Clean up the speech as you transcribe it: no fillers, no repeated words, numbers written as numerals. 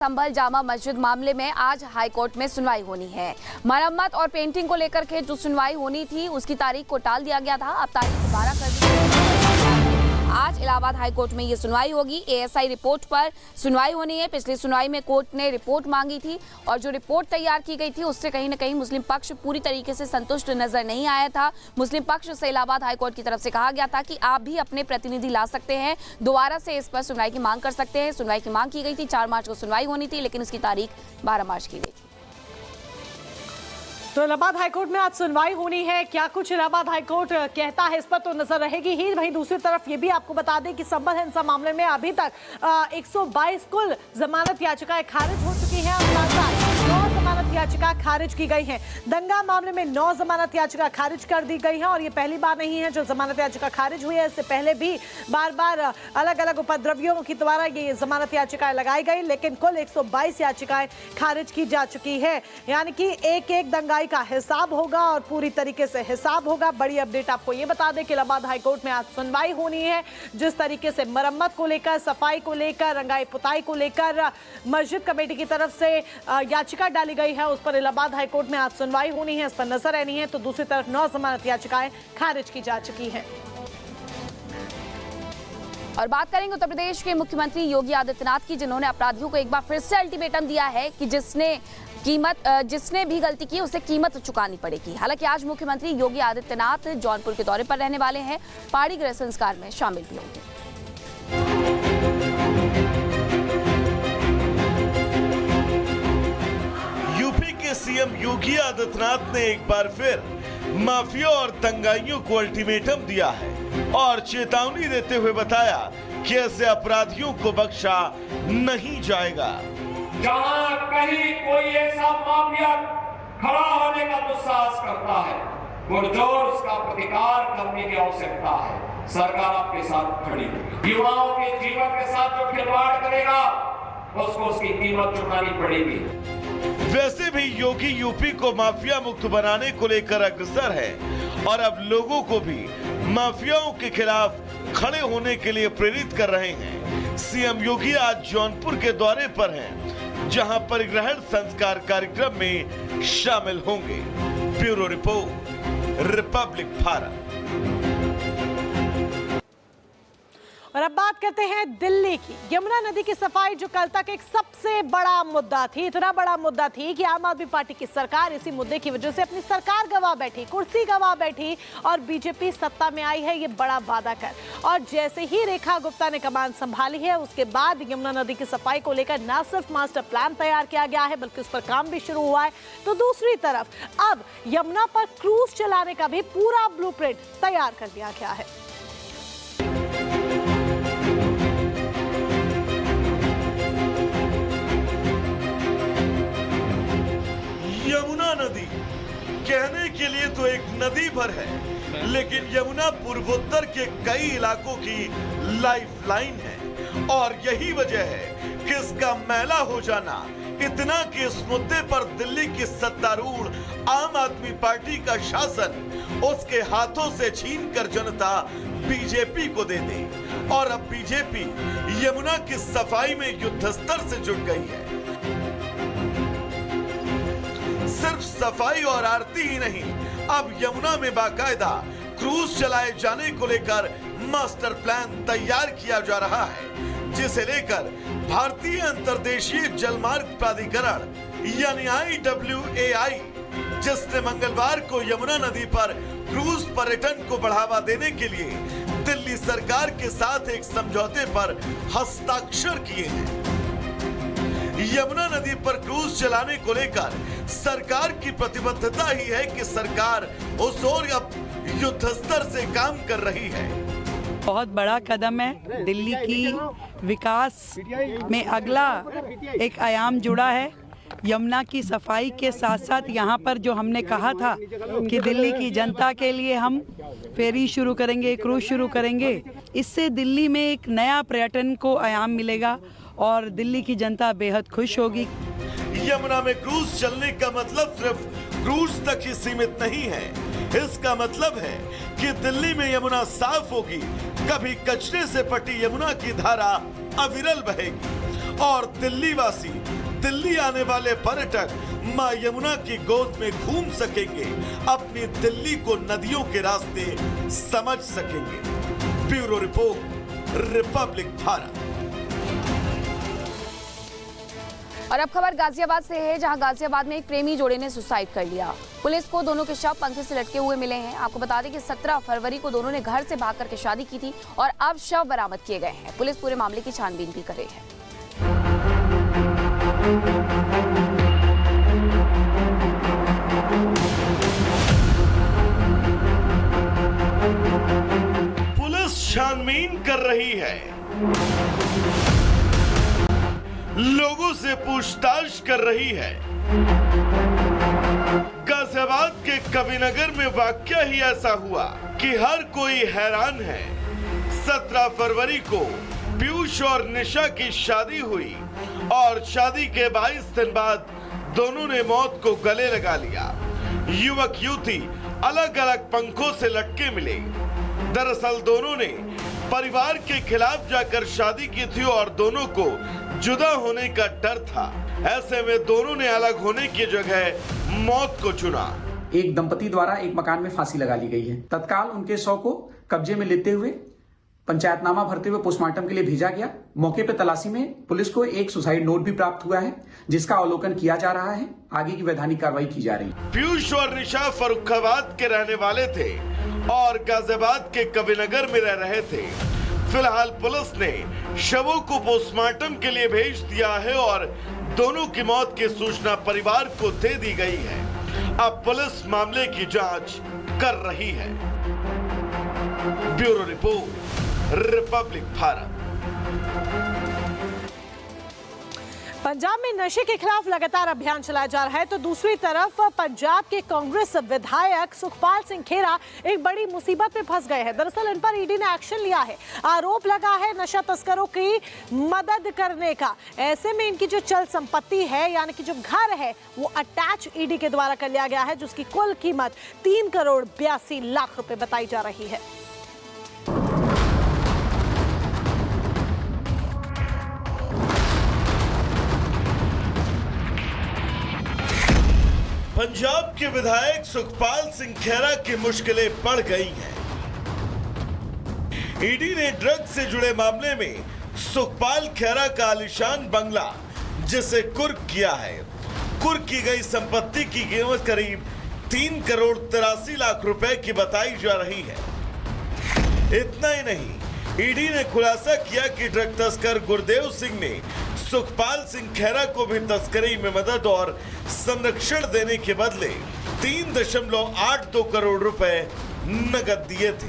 संभल जामा मस्जिद मामले में आज हाईकोर्ट में सुनवाई होनी है। मरम्मत और पेंटिंग को लेकर के जो सुनवाई होनी थी उसकी तारीख को टाल दिया गया था। अब तारीख 12 कर दी गई। आज इलाहाबाद हाईकोर्ट में ये सुनवाई होगी। एएसआई रिपोर्ट पर सुनवाई होनी है। पिछली सुनवाई में कोर्ट ने रिपोर्ट मांगी थी और जो रिपोर्ट तैयार की गई थी उससे कहीं न कहीं मुस्लिम पक्ष पूरी तरीके से संतुष्ट नजर नहीं आया था। मुस्लिम पक्ष से इलाहाबाद हाईकोर्ट की तरफ से कहा गया था कि आप भी अपने प्रतिनिधि ला सकते हैं, दोबारा से इस पर सुनवाई की मांग कर सकते हैं। सुनवाई की मांग की गई थी, 4 मार्च को सुनवाई होनी थी, लेकिन इसकी तारीख 12 मार्च की गई थी। तो इलाहाबाद हाईकोर्ट में आज सुनवाई होनी है। क्या कुछ इलाहाबाद हाईकोर्ट कहता है इस पर तो नजर रहेगी ही। वहीं दूसरी तरफ ये भी आपको बता दें कि संभल हिंसा मामले में अभी तक 122 कुल जमानत याचिकाएं खारिज हो चुकी हैं। 9 जमानत याचिका खारिज की गई है। दंगा मामले में 9 जमानत याचिका खारिज कर दी गई है और ये पहली बार नहीं है जो जमानत याचिका खारिज हुई है। इससे पहले भी बार बार अलग अलग उपद्रवियों के द्वारा ये जमानत याचिकाएं लगाई गई, लेकिन कुल 122 याचिकाएं खारिज की जा चुकी है। यानी कि एक एक दंगाई का हिसाब होगा और पूरी तरीके से हिसाब होगा। बड़ी अपडेट आपको ये बता दें कि इलाहाबाद हाईकोर्ट में आज सुनवाई होनी है। जिस तरीके से मरम्मत को लेकर, सफाई को लेकर, रंगाई पुताई को लेकर मस्जिद कमेटी की तरफ से याचिका डाली गई है, उस पर इलाहाबाद हाईकोर्ट में आज सुनवाई होनी है, इस पर नजर रहनी है। तो दूसरी तरफ 9 जमानत याचिकाएं खारिज की जा चुकी हैं। और बात करेंगे उत्तर प्रदेश के मुख्यमंत्री योगी आदित्यनाथ की, जिन्होंने अपराधियों को एक बार फिर से अल्टीमेटम दिया है कि जिसने भी गलती की उसे कीमत चुकानी पड़ेगी। हालांकि आज मुख्यमंत्री योगी आदित्यनाथ जौनपुर के दौरे पर रहने वाले हैं, पहाड़ी गृह संस्कार में शामिल भी होंगे। यूपी के सीएम योगी आदित्यनाथ ने एक बार फिर माफिया और दंगाइयों को अल्टीमेटम दिया है और चेतावनी देते हुए बताया कि ऐसे अपराधियों को बख्शा नहीं जाएगा। जहां कहीं कोई ऐसा माफिया खड़ा होने का दुस्साहस करता है, पुरजोर उसका प्रतिकार करने की आवश्यकता है। सरकार आपके साथ खड़ी है। युवाओं के जीवन के साथ जो खिलवाड़ करेगा उसको उसकी कीमत चुकानी पड़ेगी। वैसे भी योगी यूपी को माफिया मुक्त बनाने को लेकर अग्रसर है और अब लोगों को भी माफियाओं के खिलाफ खड़े होने के लिए प्रेरित कर रहे हैं। सीएम योगी आज जौनपुर के दौरे पर हैं, जहां परिग्रहण संस्कार कार्यक्रम में शामिल होंगे। Bureau report, Republic Bharat. और अब बात करते हैं दिल्ली की। यमुना नदी की सफाई जो कल तक एक सबसे बड़ा मुद्दा थी, इतना बड़ा मुद्दा थी कि आम आदमी पार्टी की सरकार इसी मुद्दे की वजह से अपनी सरकार गवा बैठी, कुर्सी गवा बैठी और बीजेपी सत्ता में आई है ये बड़ा वादा कर। और जैसे ही रेखा गुप्ता ने कमान संभाली है उसके बाद यमुना नदी की सफाई को लेकर न सिर्फ मास्टर प्लान तैयार किया गया है बल्कि उस पर काम भी शुरू हुआ है। तो दूसरी तरफ अब यमुना पर क्रूज चलाने का भी पूरा ब्लूप्रिंट तैयार कर दिया गया है। यमुना नदी कहने के लिए तो एक नदी भर है, लेकिन यमुना पूर्वोत्तर के कई इलाकों की लाइफलाइन है और यही वजह है कि इसका मैला हो जाना इतना कि इस मुद्दे पर दिल्ली की सत्तारूढ़ आम आदमी पार्टी का शासन उसके हाथों से छीनकर जनता बीजेपी को दे दे। और अब बीजेपी यमुना की सफाई में युद्ध स्तर से जुट गई है। सिर्फ सफाई और आरती ही नहीं, अब यमुना में बाकायदा क्रूज चलाए जाने को लेकर मास्टर प्लान तैयार किया जा रहा है, जिसे लेकर भारतीय अंतर्देशीय जलमार्ग प्राधिकरण यानी IWAI, जिसने मंगलवार को यमुना नदी पर क्रूज पर्यटन को बढ़ावा देने के लिए दिल्ली सरकार के साथ एक समझौते पर हस्ताक्षर किए हैं। यमुना नदी पर क्रूज चलाने को लेकर सरकार की प्रतिबद्धता ही है कि सरकार उस ओर अब युद्ध स्तर से काम कर रही है। बहुत बड़ा कदम है। दिल्ली की विकास में अगला एक आयाम जुड़ा है। यमुना की सफाई के साथ साथ यहाँ पर जो हमने कहा था कि दिल्ली की जनता के लिए हम फेरी शुरू करेंगे, क्रूज शुरू करेंगे, इससे दिल्ली में एक नया पर्यटन को आयाम मिलेगा और दिल्ली की जनता बेहद खुश होगी। यमुना में क्रूज चलने का मतलब सिर्फ क्रूज तक ही सीमित नहीं है। इसका मतलब है कि दिल्ली में यमुना साफ होगी, कभी कचरे से पटी यमुना की धारा अविरल बहेगी और दिल्ली वासी दिल्ली आने वाले पर्यटक मां यमुना की गोद में घूम सकेंगे, अपनी दिल्ली को नदियों के रास्ते समझ सकेंगे। Bureau report, Republic Bharat. और अब खबर गाजियाबाद से है, जहां गाजियाबाद में एक प्रेमी जोड़े ने सुसाइड कर लिया। पुलिस को दोनों के शव पंखे से लटके हुए मिले हैं। आपको बता दें कि 17 फरवरी को दोनों ने घर से भाग करके शादी की थी और अब शव बरामद किए गए हैं। पुलिस पूरे मामले की छानबीन भी कर रही है। पुलिस छानबीन कर रही है, लोगों से पूछताछ कर रही है। गाजियाबाद के कविनगर में वाकया ही ऐसा हुआ कि हर कोई हैरान है। 17 फरवरी को पीयूष और निशा की शादी हुई और शादी के 22 दिन बाद दोनों ने मौत को गले लगा लिया। युवक युवती अलग अलग पंखों से लटके मिले। दरअसल दोनों ने परिवार के खिलाफ जाकर शादी की थी और दोनों को जुदा होने का डर था। ऐसे में दोनों ने अलग होने की जगह मौत को चुना। एक दंपति द्वारा एक मकान में फांसी लगा ली गई है। तत्काल उनके शव को कब्जे में लेते हुए पंचायतनामा भरते हुए पोस्टमार्टम के लिए भेजा गया। मौके पर तलाशी में पुलिस को एक सुसाइड नोट भी प्राप्त हुआ है, जिसका अवलोकन किया जा रहा है। आगे की वैधानिक कार्रवाई की जा रही है। पीयूष और निशा फर्रुखाबाद के रहने वाले थे और गाजियाबाद के कविनगर में रह रहे थे। फिलहाल पुलिस ने शवों को पोस्टमार्टम के लिए भेज दिया है और दोनों की मौत की सूचना परिवार को दे दी गई है। अब पुलिस मामले की जांच कर रही है। Bureau report, Republic Bharat. Punjab में नशे के खिलाफ लगातार अभियान चलाया जा रहा है, तो दूसरी तरफ पंजाब के कांग्रेस विधायक सुखपाल सिंह खेरा एक बड़ी मुसीबत में फंस गए हैं। दरअसल इन पर ईडी ने एक्शन लिया है। आरोप लगा है नशा तस्करों की मदद करने का। ऐसे में इनकी जो चल संपत्ति है, यानी कि जो घर है, वो अटैच ईडी के द्वारा कर लिया गया है, जिसकी कुल कीमत 3 करोड़ 82 लाख रुपए बताई जा रही है। पंजाब के विधायक सुखपाल सिंह खेरा की मुश्किलें बढ़ गई हैं। ईडी ने ड्रग्स से जुड़े मामले में सुखपाल खेरा का आलीशान बंगला, जिसे कुर्क किया है, कुर्क की गई संपत्ति की कीमत करीब 3 करोड़ 83 लाख रुपए की बताई जा रही है। इतना ही नहीं, ईडी ने खुलासा किया कि ड्रग तस्कर गुरदेव सिंह ने सुखपाल सिंह खेरा को भी तस्करी में मदद और संरक्षण देने के बदले 3.82 करोड़ रुपए नकद दिए थे।